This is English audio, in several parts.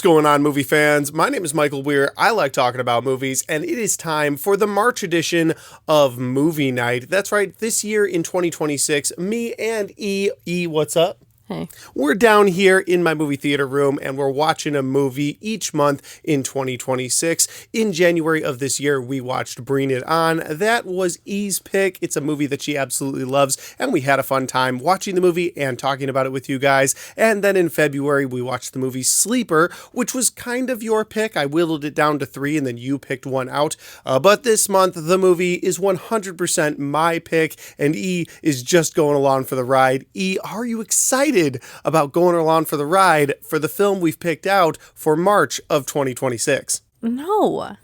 going on, movie fans? My name is Michael Weer. I like talking about movies, and it is time for the March edition of Movie Night. That's right, this year in 2026, me and E, what's up? Hey. We're down here in my movie theater room, and we're watching a movie each month in 2026. In January of this year, we watched Bring It On. That was E's pick. It's a movie that she absolutely loves, and we had a fun time watching the movie and talking about it with you guys. And then in February, we watched the movie Sleeper, which was kind of your pick. I whittled it down to 3, and then you picked one out. But this month, the movie is 100% my pick, and E is just going along for the ride. E, are you excited about going along for the ride for the film we've picked out for March of 2026? No.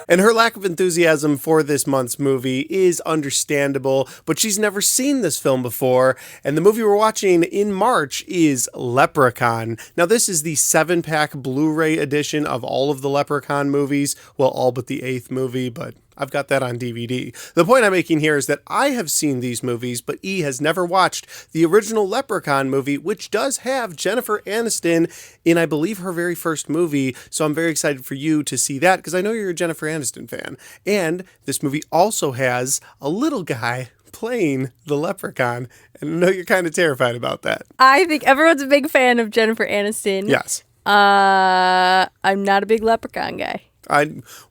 And her lack of enthusiasm for this month's movie is understandable, but she's never seen this film before, and the movie we're watching in March is Leprechaun. Now, this is the 7-pack Blu-ray edition of all of the Leprechaun movies, well, all but the 8th movie, but I've got that on DVD. The point I'm making here is that I have seen these movies, but E has never watched the original Leprechaun movie, which does have Jennifer Aniston in, I believe, her very first movie. So I'm very excited for you to see that, because I know you're a Jennifer Aniston fan. And this movie also has a little guy playing the Leprechaun, and I know you're kind of terrified about that. I think everyone's a big fan of Jennifer Aniston. Yes. I'm not a big Leprechaun guy.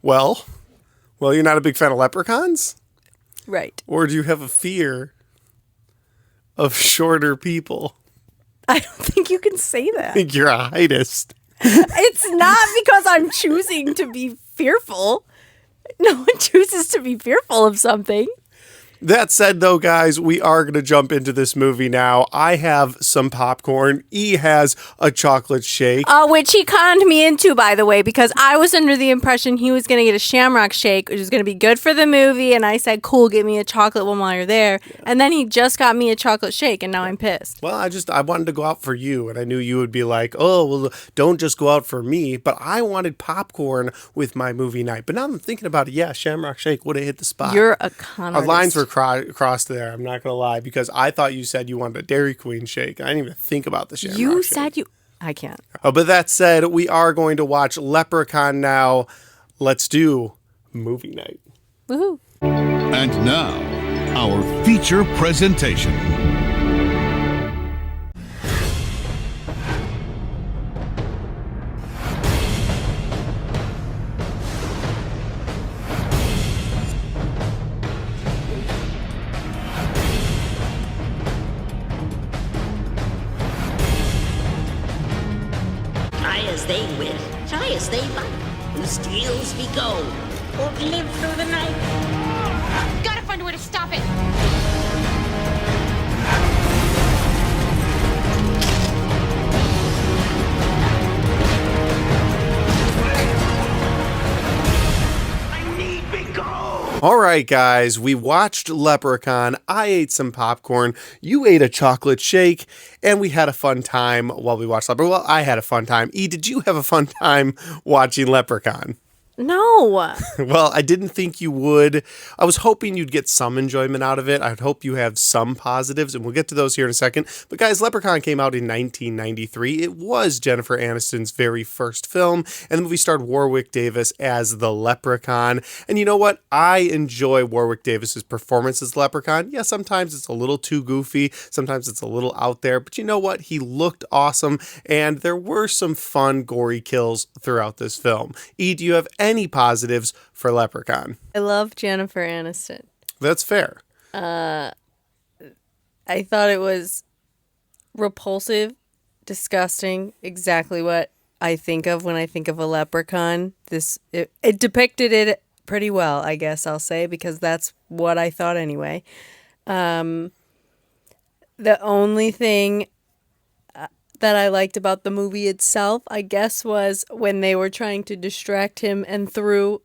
Well, you're not a big fan of leprechauns? Right. Or do you have a fear of shorter people? I don't think you can say I that. think you're a heightist. It's not because I'm choosing to be fearful. No one chooses to be fearful of something. That said, though, guys, we are going to jump into this movie now. I have some popcorn. E has a chocolate shake. Which he conned me into, by the way, because I was under the impression he was going to get a Shamrock Shake, which was going to be good for the movie, and I said, cool, get me a chocolate one while you're there. Yeah. And then he just got me a chocolate shake, and now I'm pissed. Well, I wanted to go out for you, and I knew you would be like, oh, well, don't just go out for me, but I wanted popcorn with my movie night. But now I'm thinking about it, yeah, Shamrock Shake would have hit the spot. You're a con artist. Our lines were crossed there, I'm not gonna lie, because I thought you said you wanted a Dairy Queen shake. I didn't even think about the Shamrock You shake. said you... I can't. But that said, we are going to watch Leprechaun now. Let's do movie night. Woohoo. And now, our feature presentation. As they win, try as they might, who steals be gold, or live through the night. Gotta find a way to stop it. I need big gold. All right, guys, we watched Leprechaun. I ate some popcorn. You ate a chocolate shake, and we had a fun time while we watched Leprechaun. Well, I had a fun time. E, did you have a fun time watching Leprechaun? No. Well, I didn't think you would. I was hoping you'd get some enjoyment out of it. I'd hope you have some positives, and we'll get to those here in a second. But guys, Leprechaun came out in 1993. It was Jennifer Aniston's very first film, and the movie starred Warwick Davis as the Leprechaun. And you know what? I enjoy Warwick Davis's performance as Leprechaun. Yeah, sometimes it's a little too goofy. Sometimes it's a little out there. But you know what? He looked awesome, and there were some fun, gory kills throughout this film. E, do you have any positives for Leprechaun? I love Jennifer Aniston. That's fair. I thought it was repulsive, disgusting, exactly what I think of when I think of a leprechaun. It depicted it pretty well, I guess I'll say, because that's what I thought anyway. The only thing that I liked about the movie itself, I guess, was when they were trying to distract him and threw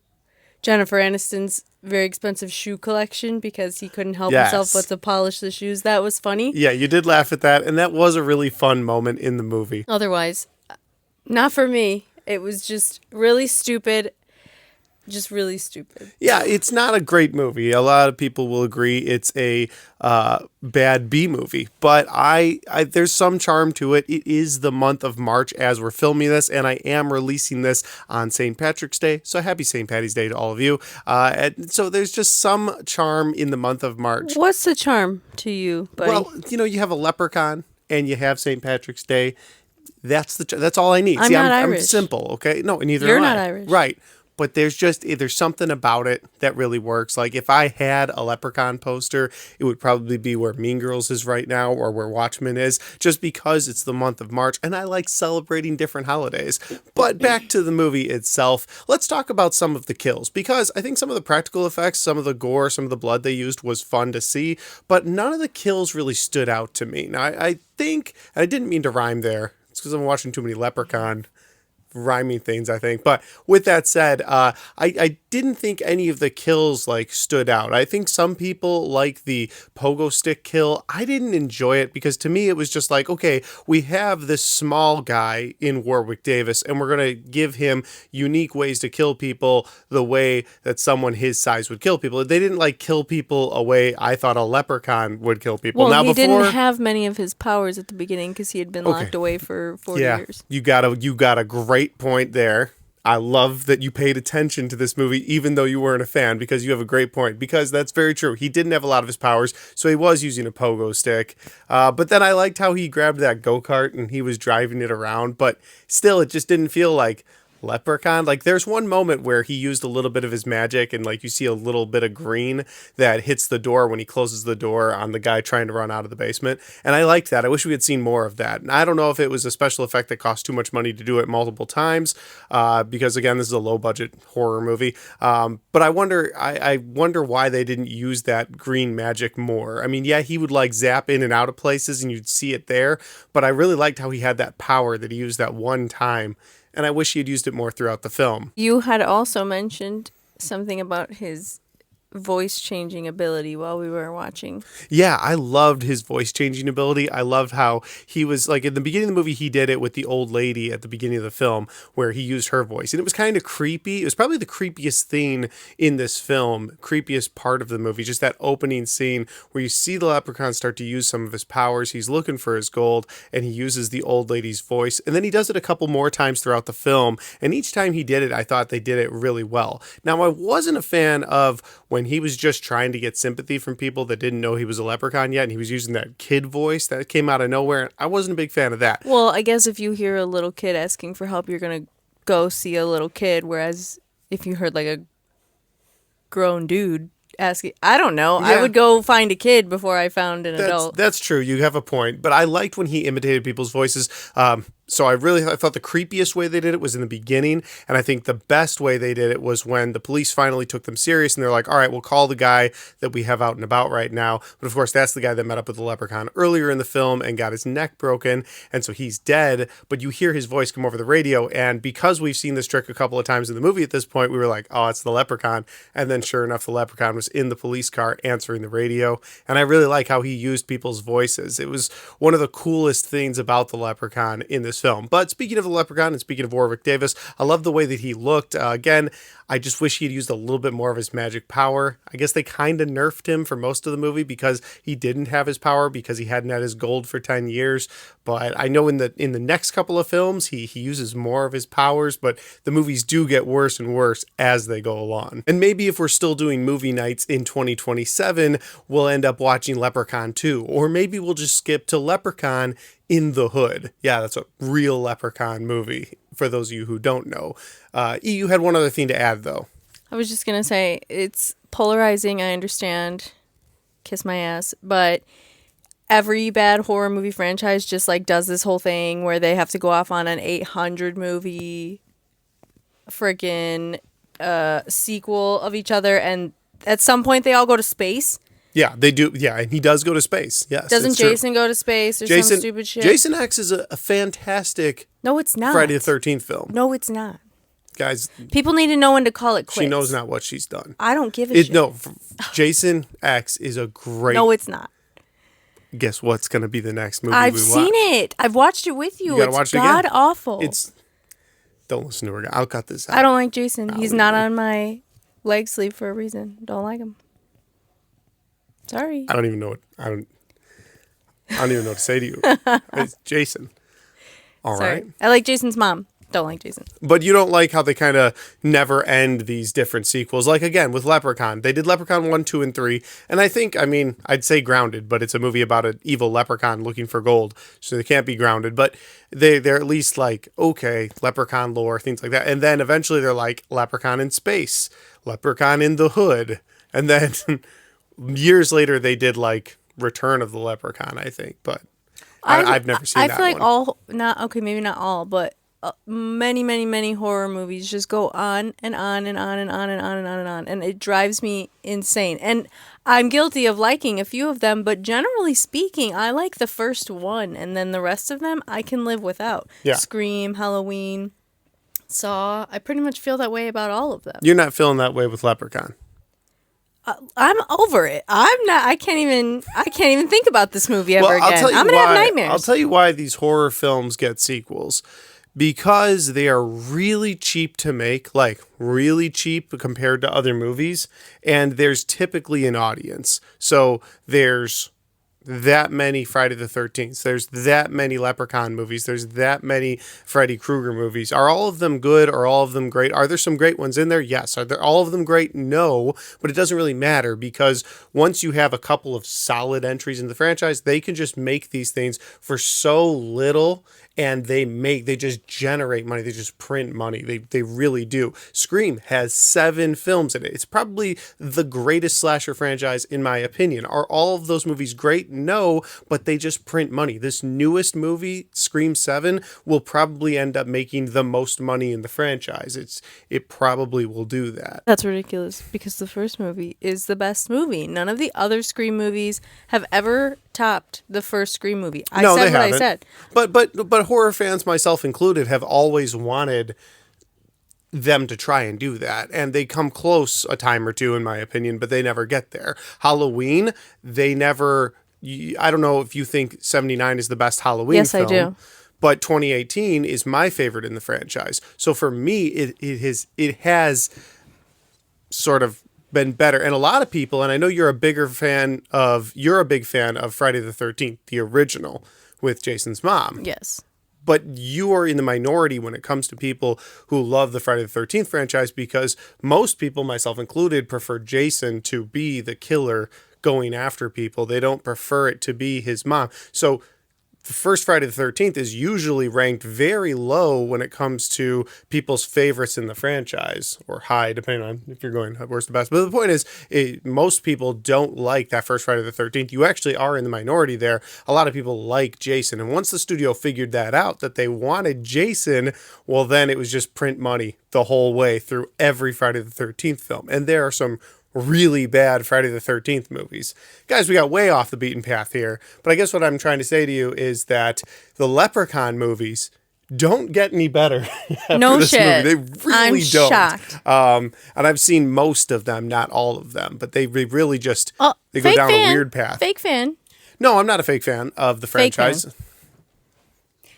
Jennifer Aniston's very expensive shoe collection because he couldn't help himself but to polish the shoes. That was funny. Yeah, you did laugh at that, and that was a really fun moment in the movie. Otherwise, not for me. It was just really stupid, just really stupid. Yeah, it's not a great movie. A lot of people will agree it's a bad B movie, but I there's some charm to it. It is the month of March as we're filming this, and I am releasing this on St. Patrick's Day. So happy St. Patty's Day to all of you. And so there's just some charm in the month of March. What's the charm to you, buddy? Well, you have a Leprechaun and you have St. Patrick's Day. That's all I need. I'm not Irish. I'm simple, okay? No, neither You're am I. not Irish. Right. But there's something about it that really works. Like if I had a Leprechaun poster, it would probably be where Mean Girls is right now or where Watchmen is, just because it's the month of March and I like celebrating different holidays. But back to the movie itself, let's talk about some of the kills, because I think some of the practical effects, some of the gore, some of the blood they used was fun to see, but none of the kills really stood out to me. Now, I think, and I didn't mean to rhyme there, it's because I'm watching too many Leprechaun rhyming things, I think. But with that said, I didn't think any of the kills stood out. I think some people like the pogo stick kill. I didn't enjoy it because to me it was just like, okay, we have this small guy in Warwick Davis and we're going to give him unique ways to kill people the way that someone his size would kill people. They didn't kill people a way I thought a leprechaun would kill people. Well, now, he didn't have many of his powers at the beginning because he had been locked away for 40 years. You got a great point there. I love that you paid attention to this movie even though you weren't a fan, because you have a great point, because that's very true. He didn't have a lot of his powers, so he was using a pogo stick. But then I liked how he grabbed that go-kart and he was driving it around, but still it just didn't feel like Leprechaun. There's one moment where he used a little bit of his magic and you see a little bit of green that hits the door when he closes the door on the guy trying to run out of the basement, and I liked that. I wish we had seen more of that. And I don't know if it was a special effect that cost too much money to do it multiple times, because again, this is a low budget horror movie, but I wonder why they didn't use that green magic more. I mean, yeah, he would zap in and out of places and you'd see it there, but I really liked how he had that power that he used that one time, and I wish he had used it more throughout the film. You had also mentioned something about his voice changing ability while we were watching. Yeah, I loved his voice changing ability. I loved how he was in the beginning of the movie, he did it with the old lady at the beginning of the film where he used her voice. And it was kind of creepy. It was probably the creepiest thing in this film, creepiest part of the movie, just that opening scene where you see the leprechaun start to use some of his powers. He's looking for his gold and he uses the old lady's voice. And then he does it a couple more times throughout the film. And each time he did it, I thought they did it really well. Now, I wasn't a fan of when he was just trying to get sympathy from people that didn't know he was a leprechaun yet, and he was using that kid voice that came out of nowhere. I wasn't a big fan of that. Well, I guess if you hear a little kid asking for help, you're going to go see a little kid, whereas if you heard a grown dude asking, I don't know, Yeah. I would go find a kid before I found an adult. That's true. You have a point. But I liked when he imitated people's voices. So I thought the creepiest way they did it was in the beginning, and I think the best way they did it was when the police finally took them serious, and they're like, all right, we'll call the guy that we have out and about right now. But of course, that's the guy that met up with the leprechaun earlier in the film and got his neck broken, and so he's dead, but you hear his voice come over the radio, and because we've seen this trick a couple of times in the movie at this point, we were like, oh, it's the leprechaun, and then sure enough, the leprechaun was in the police car answering the radio, and I really like how he used people's voices. It was one of the coolest things about the leprechaun in this film. But speaking of the leprechaun and speaking of Warwick Davis, I love the way that he looked. Again, I just wish he had used a little bit more of his magic power. I guess they kind of nerfed him for most of the movie because he didn't have his power because he hadn't had his gold for 10 years. But I know in the next couple of films, he uses more of his powers, but the movies do get worse and worse as they go along. And maybe if we're still doing movie nights in 2027, we'll end up watching Leprechaun 2. Or maybe we'll just skip to Leprechaun in the Hood. Yeah, that's a real Leprechaun movie, for those of you who don't know. You had one other thing to add, though. I was just going to say, it's polarizing, I understand. Kiss my ass. But every bad horror movie franchise just does this whole thing where they have to go off on an 800 movie freaking sequel of each other, and at some point they all go to space. Yeah, they do. Yeah, and he does go to space. Yes. Doesn't Jason go to space or some stupid shit? Jason X is a fantastic No, it's not. Friday the 13th film. No, it's not. Guys, people need to know when to call it quits. She knows not what she's done. I don't give a shit. No, Jason X is a great... No, it's not. Guess what's going to be the next movie I've seen it. I've watched it with you. You gotta it's watch it again. god awful. Don't listen to her. I'll cut this out. I don't like Jason. He's not on my leg sleeve for a reason. Don't like him. Sorry. I don't even know what I don't even know what to say to you. It's Jason. All right. I like Jason's mom. Don't like Jason. But you don't like how they kind of never end these different sequels. Like, again, with Leprechaun. They did Leprechaun 1, 2, and 3. And I think, I'd say grounded, but it's a movie about an evil leprechaun looking for gold. So they can't be grounded. But they're at least like, okay, leprechaun lore, things like that. And then eventually they're like, Leprechaun in space. Leprechaun in the hood. And then years later they did like Return of the Leprechaun, I think. But I've never seen that one. I feel like maybe not all, but many, many, many horror movies just go on and on and on and on and on and on and on. And it drives me insane. And I'm guilty of liking a few of them, but generally speaking, I like the first one. And then the rest of them, I can live without. Yeah. Scream, Halloween, Saw. I pretty much feel that way about all of them. You're not feeling that way with Leprechaun. I'm over it. I can't even think about this movie ever again. I'm going to have nightmares. I'll tell you why these horror films get sequels. Because they are really cheap to make, like really cheap compared to other movies, and there's typically an audience. So there's that many Friday the 13th. There's that many Leprechaun movies. There's that many Freddy Krueger movies. Are all of them good? Are all of them great? Are there some great ones in there? Yes. Are there all of them great? No. But it doesn't really matter because once you have a couple of solid entries in the franchise, they can just make these things for so little. And they just generate money. They just print money. They really do. Scream has 7 films in it. It's probably the greatest slasher franchise in my opinion. Are all of those movies great? No, but they just print money. This newest movie, Scream 7, will probably end up making the most money in the franchise. It probably will do that. That's ridiculous because the first movie is the best movie. None of the other Scream movies have ever topped the first Scream movie. I said. But horror fans, myself included, have always wanted them to try and do that. And they come close a time or two, in my opinion, but they never get there. Halloween, they never... I don't know if you think 79 is the best Halloween film. Yes, I do. But 2018 is my favorite in the franchise. So for me, it has sort of been better. And a lot of people, and I know you're a big fan of Friday the 13th, the original with Jason's mom. Yes. But you are in the minority when it comes to people who love the Friday the 13th franchise because most people, myself included, prefer Jason to be the killer going after people. They don't prefer it to be his mom. So the first Friday the 13th is usually ranked very low when it comes to people's favorites in the franchise, or high, depending on if you're going worst to best. But the point is, most people don't like that first Friday the 13th. You actually are in the minority there. A lot of people like Jason. And once the studio figured that out, that they wanted Jason, well, then it was just print money the whole way through every Friday the 13th film. And there are some really bad Friday the 13th movies. Guys, we got way off the beaten path here, but I guess what I'm trying to say to you is that the Leprechaun movies don't get any better after no this shit. movie. They really don't. Shocked. And I've seen most of them, not all of them, but they really just they go down a weird path. Fake fan. No, I'm not a fake fan of the franchise.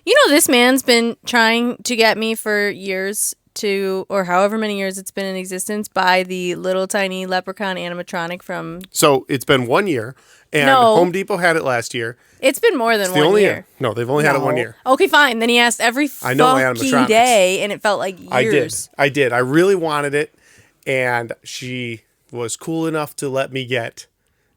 You know, this man's been trying to get me for years or however many years it's been in existence, buy the little tiny Leprechaun animatronic from... So it's been 1 year, and Home Depot had it last year. It's been more than 1 year. No, they've only had it 1 year. Okay, fine. Then he asked every fucking day, and it felt like years. I did. I really wanted it, and she was cool enough to let me get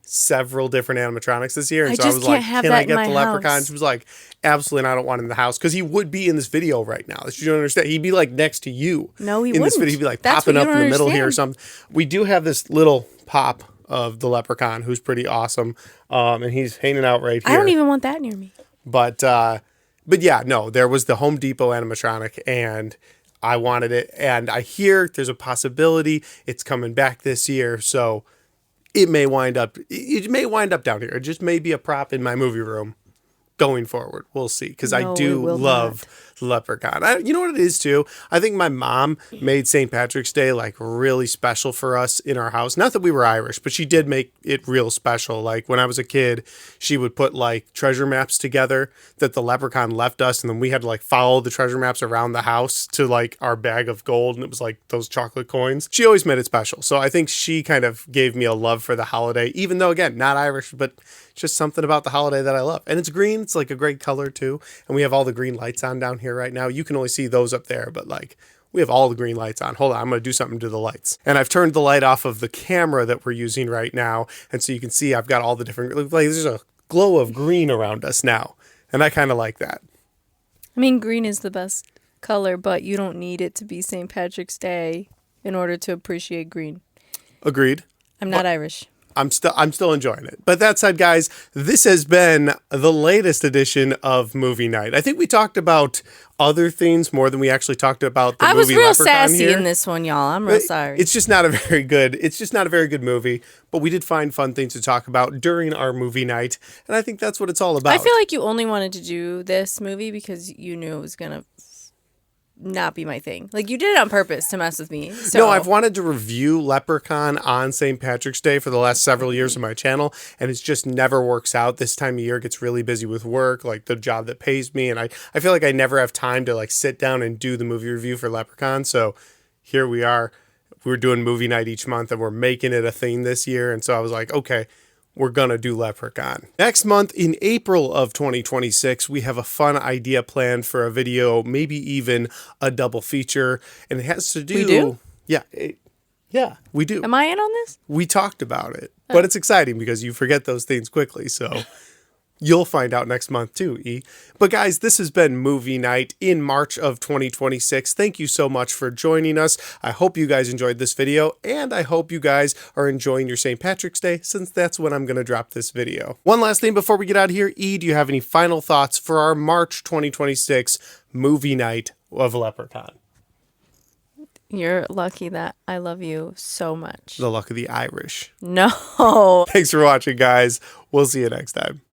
several different animatronics this year. And so I was like, can I get the Leprechaun? She was like, absolutely not, I don't want him in the house. Because he would be in this video right now. You don't understand. He'd be like next to you. No, he in wouldn't. This video. He'd be like popping up in the middle here or something. We do have this little pop of the Leprechaun who's pretty awesome. And he's hanging out right here. I don't even want that near me. But yeah, no, there was the Home Depot animatronic and I wanted it. And I hear there's a possibility it's coming back this year. So it may wind up down here. It just may be a prop in my movie room. going forward. We'll see, because I No, do it will love Leprechaun. You know what it is too? I think my mom made St. Patrick's Day like really special for us in our house. Not that we were Irish, but she did make it real special. Like when I was a kid, she would put like treasure maps together that the leprechaun left us, and then we had to like follow the treasure maps around the house to like our bag of gold, and it was like those chocolate coins. She always made it special. So I think she kind of gave me a love for the holiday, even though again, not Irish, but just something about the holiday that I love. And it's green. It's like a great color too. And we have all the green lights on down here right now. You can only see those up there, but like we have all the green lights on. Hold on, I'm going to do something to the lights. And I've turned the light off of the camera that we're using right now. And so you can see I've got all the different, like there's a glow of green around us now. And I kind of like that. I mean, green is the best color, but you don't need it to be St. Patrick's Day in order to appreciate green. Agreed. I'm not Irish. I'm still enjoying it. But that said, guys, this has been the latest edition of Movie Night. I think we talked about other things more than we actually talked about the I was movie real Leprechaun sassy here. in this one, y'all. I'm real sorry. It's just not a very good movie, but we did find fun things to talk about during our movie night, and I think that's what it's all about. I feel like you only wanted to do this movie because you knew it was gonna not be my thing. Like you did it on purpose to mess with me. So. No, I've wanted to review Leprechaun on St. Patrick's Day for the last several years of my channel, and it just never works out. This time of year gets really busy with work, like the job that pays me, and I feel like I never have time to like sit down and do the movie review for Leprechaun. So here we are. We're doing movie night each month, and we're making it a thing this year. And so I was like, okay, we're going to do Leprechaun. Next month, in April of 2026, we have a fun idea planned for a video, maybe even a double feature. And it has to do... We do? Yeah, we do. Am I in on this? We talked about it. But it's exciting because you forget those things quickly. So you'll find out next month too, E. But guys, this has been Movie Night in March of 2026. Thank you so much for joining us. I hope you guys enjoyed this video, and I hope you guys are enjoying your St. Patrick's Day, since that's when I'm going to drop this video. One last thing before we get out of here. E, do you have any final thoughts for our March 2026 Movie Night of Leprechaun? You're lucky that I love you so much. The luck of the Irish. No. Thanks for watching, guys. We'll see you next time.